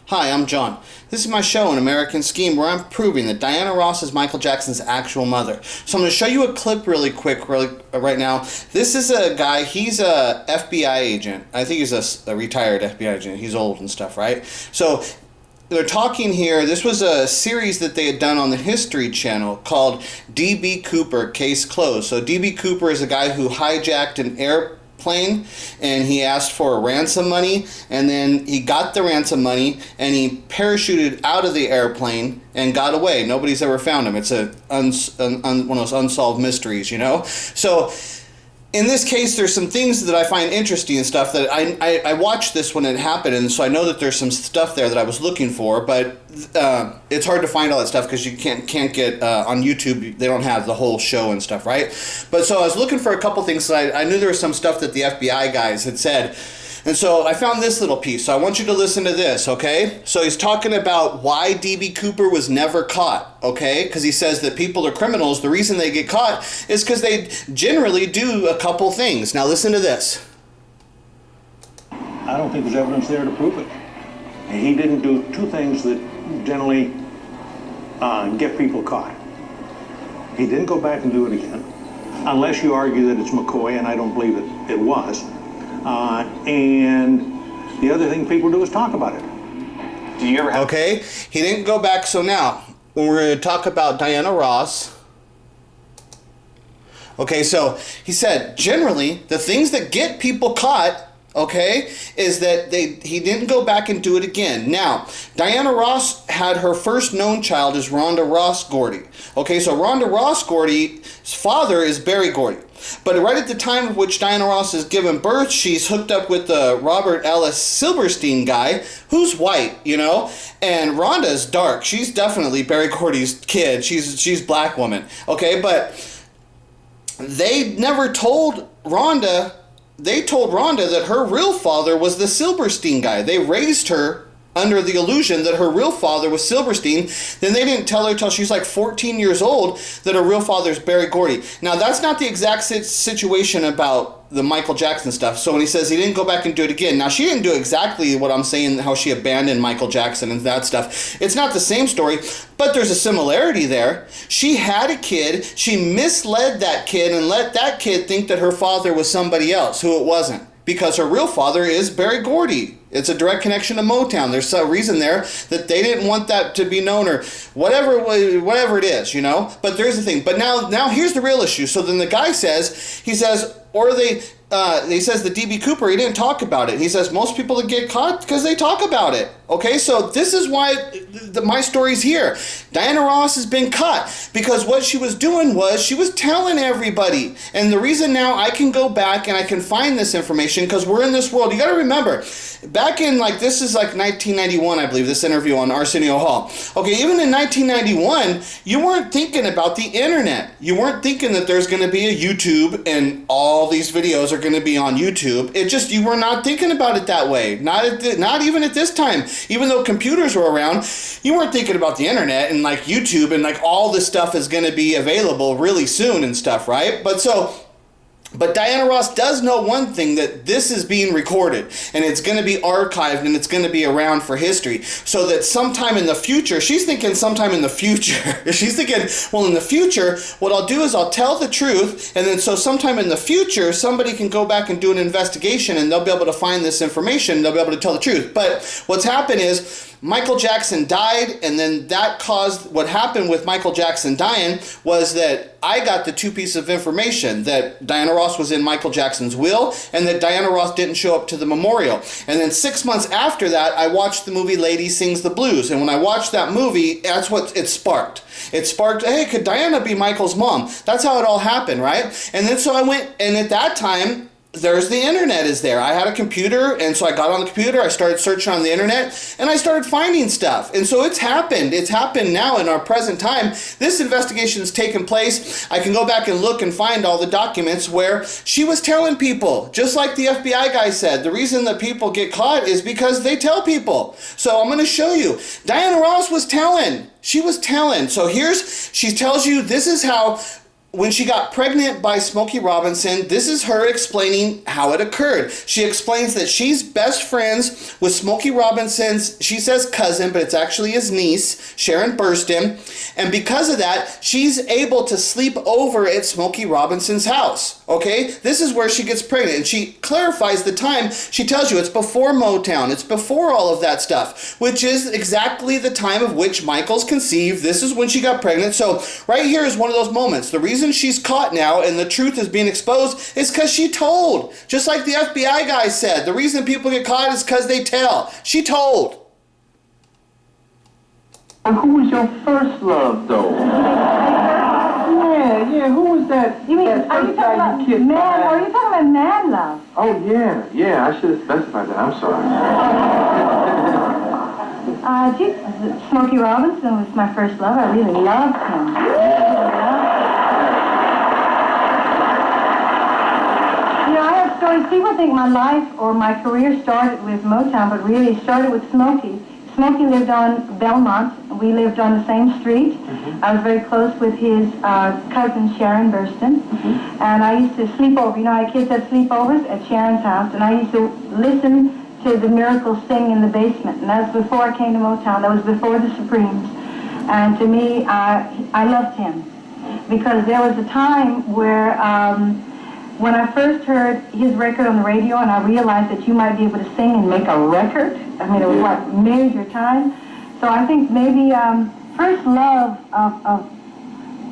Hi, I'm John. This is my show, An American Scheme, where I'm proving that Diana Ross is Michael Jackson's actual mother. So I'm going to show you a clip really quick right now. This is a guy, he's a FBI agent. I think he's a retired FBI agent. He's old and stuff, right? So they're talking here. This was a series that they had done on the History Channel called D.B. Cooper, Case Closed. So D.B. Cooper is a guy who hijacked an airplane and he asked for ransom money, and then he got the ransom money and he parachuted out of the airplane and got away. Nobody's ever found him. It's one of those unsolved mysteries, you know? So in this case, there's some things that I find interesting and stuff that I watched this when it happened, and so I know that there's some stuff there that I was looking for, but it's hard to find all that stuff because you can't get on YouTube. They don't have the whole show and stuff, right? But so I was looking for a couple things. So I knew there was some stuff that the FBI guys had said. And so I found this little piece. So I want you to listen to this, okay? So he's talking about why D.B. Cooper was never caught, okay? Because he says that people are criminals. The reason they get caught is because they generally do a couple things. Now listen to this. I don't think there's evidence there to prove it. He didn't do two things that generally get people caught. He didn't go back and do it again, unless you argue that it's McCoy, and I don't believe it was. And the other thing people do is talk about it. Do you ever have... Okay, he didn't go back. So now, when we're going to talk about Diana Ross... Okay, so he said, generally, the things that get people caught, okay, is that he didn't go back and do it again. Now, Diana Ross had her first known child is Rhonda Ross Gordy. Okay, so Rhonda Ross Gordy's father is Berry Gordy. But right at the time of which Diana Ross is given birth, she's hooked up with the Robert Ellis Silverstein guy, who's white, you know? And Rhonda's dark. She's definitely Berry Gordy's kid. She's black woman. Okay, but they never told Rhonda... They told Rhonda that her real father was the Silverstein guy. They raised her under the illusion that her real father was Silverstein. Then they didn't tell her till she's like 14 years old that her real father is Berry Gordy. Now, that's not the exact situation about the Michael Jackson stuff. So when he says he didn't go back and do it again, now she didn't do exactly what I'm saying, how she abandoned Michael Jackson and that stuff. It's not the same story, but there's a similarity there. She had a kid, she misled that kid and let that kid think that her father was somebody else who it wasn't, because her real father is Berry Gordy. It's a direct connection to Motown. There's some reason there that they didn't want that to be known, or whatever it is, you know. But there's the thing. But now here's the real issue. So then the guy says, he says the D.B. Cooper, he didn't talk about it. He says most people that get caught because they talk about it. Okay, so this is why my story's here. Diana Ross has been caught because what she was doing was she was telling everybody. And the reason now I can go back and I can find this information, because we're in this world. You got to remember, back in this is like 1991, I believe, this interview on Arsenio Hall. Okay, even in 1991, you weren't thinking about the internet. You weren't thinking that there's going to be a YouTube and all these videos are going to be on YouTube. You were not thinking about it that way. Not even at this time. Even though computers were around, you weren't thinking about the internet and like YouTube and like all this stuff is going to be available really soon and stuff, right? But Diana Ross does know one thing, that this is being recorded and it's going to be archived and it's going to be around for history, so that sometime in the future, she's thinking sometime in the future, she's thinking, well, in the future, what I'll do is I'll tell the truth, and then so sometime in the future, somebody can go back and do an investigation and they'll be able to find this information, they'll be able to tell the truth. But what's happened is, Michael Jackson died, and then that caused, what happened with Michael Jackson dying was that I got the two pieces of information, that Diana Ross was in Michael Jackson's will and that Diana Ross didn't show up to the memorial. And then 6 months after that, I watched the movie Lady Sings the Blues. And when I watched that movie, that's what it sparked. It sparked, hey, could Diana be Michael's mom? That's how it all happened, right? And then so I went, and at that time, there's the internet is there. I had a computer, and so I got on the computer, I started searching on the internet, and I started finding stuff. And so it's happened. It's happened now in our present time. This investigation's taken place. I can go back and look and find all the documents where she was telling people, just like the FBI guy said, the reason that people get caught is because they tell people. So I'm going to show you. Diana Ross was telling. She was telling. So she tells you, this is how when she got pregnant by Smokey Robinson, this is her explaining how it occurred. She explains that she's best friends with Smokey Robinson's, she says cousin, but it's actually his niece, Sharon Burstyn. And because of that, she's able to sleep over at Smokey Robinson's house. Okay? This is where she gets pregnant. And she clarifies the time. She tells you it's before Motown. It's before all of that stuff, which is exactly the time of which Michael's conceived. This is when she got pregnant. So right here is one of those moments. The reason she's caught now and the truth is being exposed is because she told. Just like the FBI guy said, the reason people get caught is because they tell. She told. And who was your first love, though? Yeah, who was that? You mean, that are you first guy talking about kissed man, behind? are you talking about man love? Oh, yeah, I should have specified that. I'm sorry. Smokey Robinson was my first love. I really loved him. You know, I have stories. People think my life or my career started with Motown, but really it started with Smokey. Smokey lived on Belmont. We lived on the same street. Mm-hmm. I was very close with his cousin, Sharon Burstyn. Mm-hmm. And I used to sleep over. You know how kids had sleepovers at Sharon's house. And I used to listen to the Miracles sing in the basement. And that was before I came to Motown. That was before the Supremes. And to me, I loved him. Because there was a time where when I first heard his record on the radio and I realized that you might be able to sing and make a record, I mean, it was like major time. So I think maybe first love of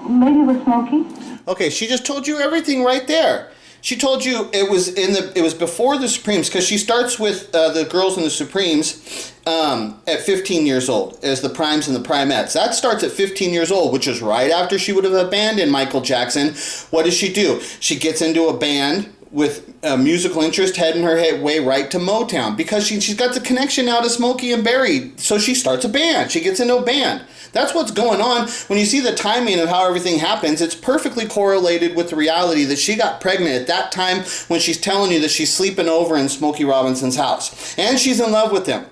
maybe with Smokey. Okay, she just told you everything right there. She told you it was before the Supremes, because she starts with the girls in the Supremes at 15 years old as the primes and the primettes. That starts at 15 years old, which is right after she would have abandoned Michael Jackson. What does she do? She gets into a band with a musical interest, heading her way right to Motown, because she's got the connection now to Smokey and Berry. So she starts a band. She gets into a band. That's what's going on. When you see the timing of how everything happens, it's perfectly correlated with the reality that she got pregnant at that time when she's telling you that she's sleeping over in Smokey Robinson's house. And she's in love with him.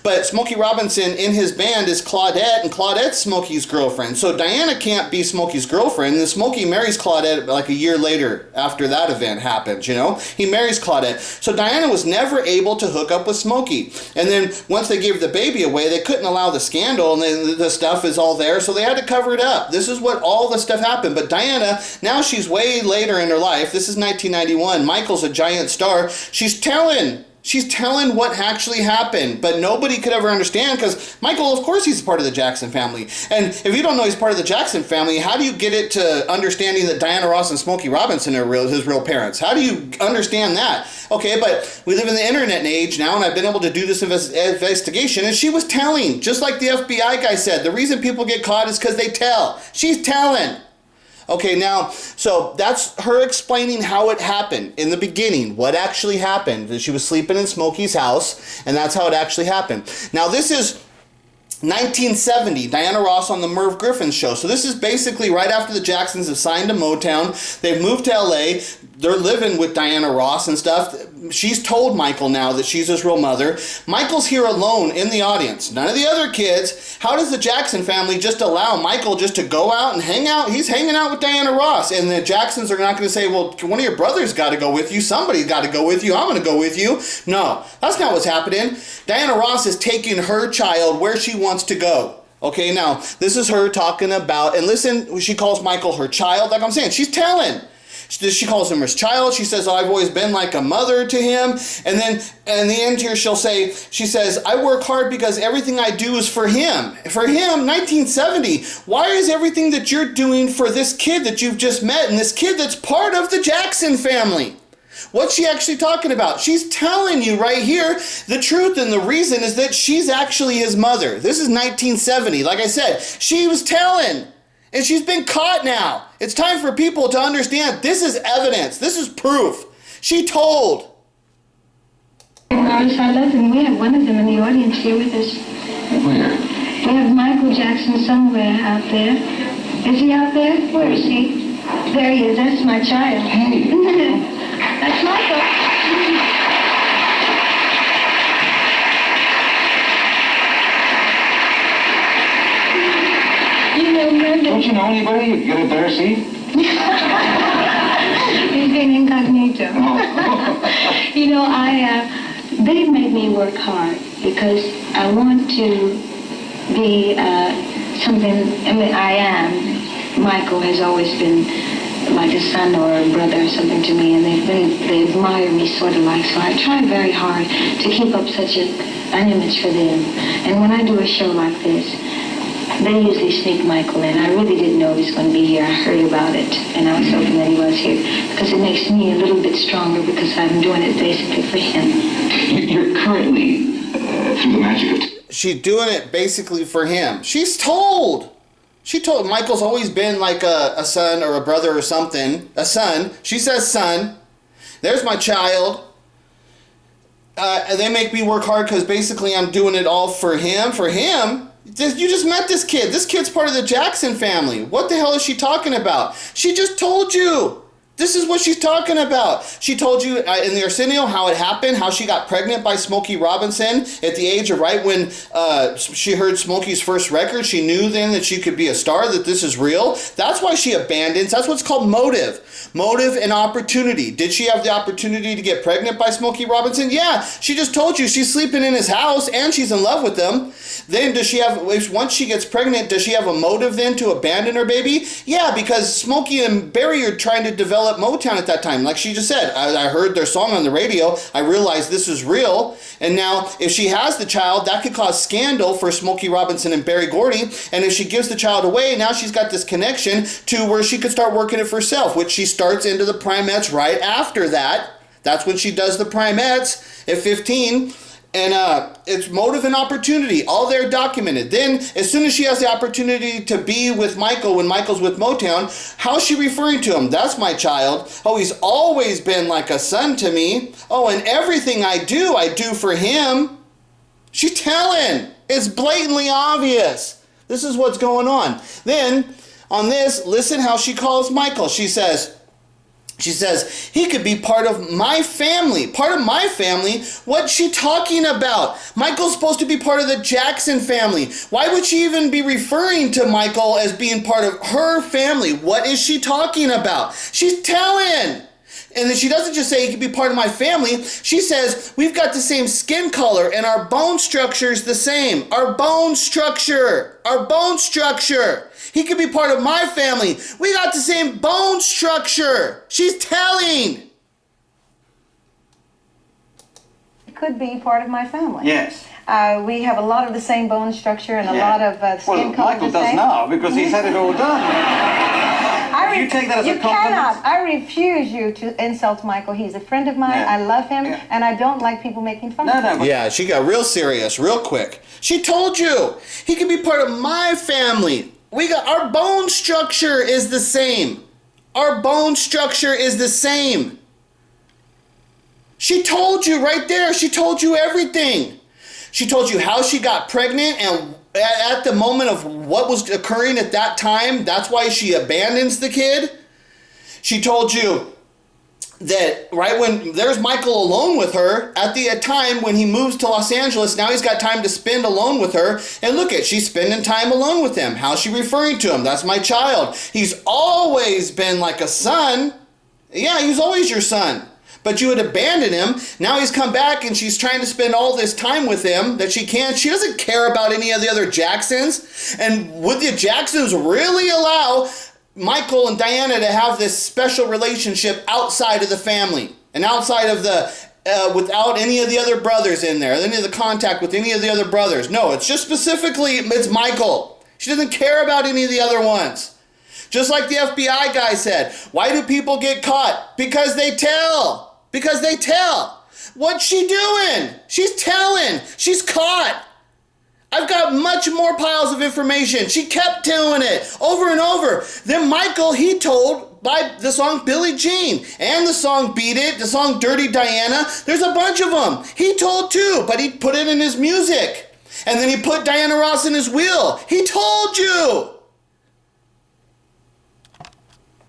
But Smokey Robinson in his band is Claudette, and Claudette's Smokey's girlfriend. So Diana can't be Smokey's girlfriend, and Smokey marries Claudette like a year later after that event happens, you know? He marries Claudette. So Diana was never able to hook up with Smokey. And then once they gave the baby away, they couldn't allow the scandal, and then the stuff is all there, so they had to cover it up. This is what all the stuff happened. But Diana, now she's way later in her life. This is 1991. Michael's a giant star. She's telling what actually happened, but nobody could ever understand, because Michael, of course, he's part of the Jackson family. And if you don't know he's part of the Jackson family, how do you get it to understanding that Diana Ross and Smokey Robinson are his real parents? How do you understand that? Okay, but we live in the internet age now, and I've been able to do this investigation, and she was telling, just like the FBI guy said, the reason people get caught is because they tell. She's telling. Okay, now, so that's her explaining how it happened in the beginning, what actually happened. That she was sleeping in Smokey's house, and that's how it actually happened. Now, this is 1970, Diana Ross on the Merv Griffin Show. So this is basically right after the Jacksons have signed to Motown. They've moved to LA. They're living with Diana Ross and stuff. She's told Michael now that she's his real mother. Michael's here alone in the audience. None of the other kids. How does the Jackson family just allow Michael just to go out and hang out? He's hanging out with Diana Ross. And the Jacksons are not going to say, well, one of your brothers got to go with you. Somebody's got to go with you. I'm going to go with you. No, that's not what's happening. Diana Ross is taking her child where she wants to go. Okay, now, this is her talking about, and listen, she calls Michael her child. Like I'm saying, she's telling. She calls him her child. She says, oh, I've always been like a mother to him. And then in the end here, she says, I work hard because everything I do is for him. For him, 1970. Why is everything that you're doing for this kid that you've just met and this kid that's part of the Jackson family? What's she actually talking about? She's telling you right here the truth, and the reason is that she's actually his mother. This is 1970. Like I said, she was telling. And she's been caught now. It's time for people to understand this is evidence. This is proof. She told. I love him. We have one of them in the audience here with us. Where? We have Michael Jackson somewhere out there. Is he out there? Where is he? There he is. That's my child. Hey. That's Michael. Don't you know anybody you could get a better seat? He's being incognito. You know, they make me work hard because I want to be something. I mean, I am. Michael has always been like a son or a brother or something to me, and they admire me sort of like, so I try very hard to keep up such an image for them. And when I do a show like this, they usually sneak Michael in. I really didn't know he was going to be here. I heard about it, and I was hoping that he was here because it makes me a little bit stronger because I'm doing it basically for him. You're currently through the magic of... She's doing it basically for him. She told Michael's always been like a son or a brother or something. A son. She says son. There's my child. They make me work hard because basically I'm doing it all for him. For him? You just met this kid. This kid's part of the Jackson family. What the hell is she talking about? She just told you. This is what she's talking about. She told you in the Arsenio how it happened, how she got pregnant by Smokey Robinson at the age of right when she heard Smokey's first record. She knew then that she could be a star, that this is real. That's why she abandons. That's what's called motive. Motive and opportunity. Did she have the opportunity to get pregnant by Smokey Robinson? Yeah. She just told you she's sleeping in his house and she's in love with him. Then does she have, once she gets pregnant, does she have a motive then to abandon her baby? Yeah, because Smokey and Berry are trying to develop Motown at that time. Like she just said, I heard their song on the radio. I realized this is real. And now if she has the child, that could cause scandal for Smokey Robinson and Berry Gordy. And if she gives the child away, now she's got this connection to where she could start working it for herself, which she starts into the Primettes right after that. That's when she does the Primettes at 15. And it's motive and opportunity, all there documented. Then, as soon as she has the opportunity to be with Michael when Michael's with Motown, how's she referring to him? That's my child. Oh, he's always been like a son to me. Oh, and everything I do for him. She's telling. It's blatantly obvious. This is what's going on. Then, on this, listen how she calls Michael. She says, he could be part of my family. Part of my family? What's she talking about? Michael's supposed to be part of the Jackson family. Why would she even be referring to Michael as being part of her family? What is she talking about? She's telling. And then she doesn't just say he could be part of my family. She says, we've got the same skin color and our bone structure is the same. Our bone structure. He could be part of my family. We got the same bone structure. She's telling. It could be part of my family. Yes. We have a lot of the same bone structure and a lot of skin color. Michael does now because he's had it all done. You take that as a compliment? Cannot. I refuse you to insult Michael. He's a friend of mine. Yeah. I love him, Yeah. and I don't like people making fun of him. Yeah, she got real serious real quick. She told you. He could be part of my family. Our bone structure is the same. Our bone structure is the same. She told you right there. She told you everything. She told you how she got pregnant and at the moment of what was occurring at that time, that's why she abandons the kid. She told you that right when there's Michael alone with her, at the time when he moves to Los Angeles, now he's got time to spend alone with her. And look at, she's spending time alone with him. How's she referring to him? That's my child. He's always been like a son. Yeah, he's always your son. But you had abandoned him. Now he's come back and she's trying to spend all this time with him that she can't. She doesn't care about any of the other Jacksons. And would the Jacksons really allow Michael and Diana to have this special relationship outside of the family and outside of the, without any of the other brothers in there, any of the contact with any of the other brothers? No, it's just specifically, it's Michael. She doesn't care about any of the other ones. Just like the FBI guy said, why do people get caught? Because they tell. Because they tell. What's she doing? She's telling. She's caught. I've got much more piles of information. She kept doing it over and over. Then Michael, he told by the song Billie Jean and the song Beat It, the song Dirty Diana. There's a bunch of them. He told too, but he put it in his music. And then he put Diana Ross in his will. He told you.